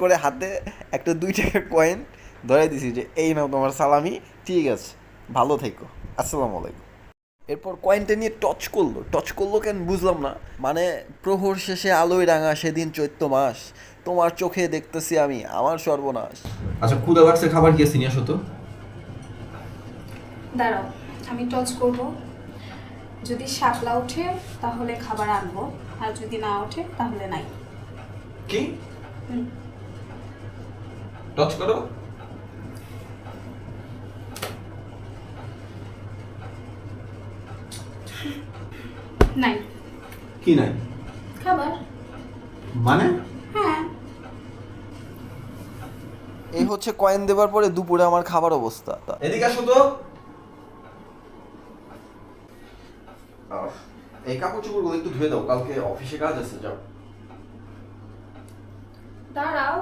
করে হাতে একটা 2 টাকা কয়েন ধরে দিছি যে এই নাও তোমার সালামি, ঠিক আছে, ভালো থেকো, আসসালামু আলাইকুম। এরপর কয়েনটা নিয়ে টচ করলো কেন বুঝলাম না। মানে প্রহর শেষে আলোয় রাঙা সেদিন চৈত্র মাস, তোমার চোখে দেখতেছি আমি আমার সর্বনাশ। আচ্ছা, ক্ষুধা লাগছে, খাবার কি আছে নিয়ে আসো তো। দাঁড়াও, আমি টচ করব। যদি শাপলা ওঠে তাহলে খাবার আনবো, আর যদি না ওঠে তাহলে নাই। কি? হুম। টচ করো। নাই। কি নাই? খাবার। মানে? হ্যাঁ। এই হচ্ছে কয়েন দেবার পরে দুপুরে আমার খাবার অবস্থা। এদিকে আসো তো। এই কাপড় চোপড়গুলো একটু ধুয়ে দাও, কালকে অফিসে কাজ আছে, যাও। দাঁড়াও।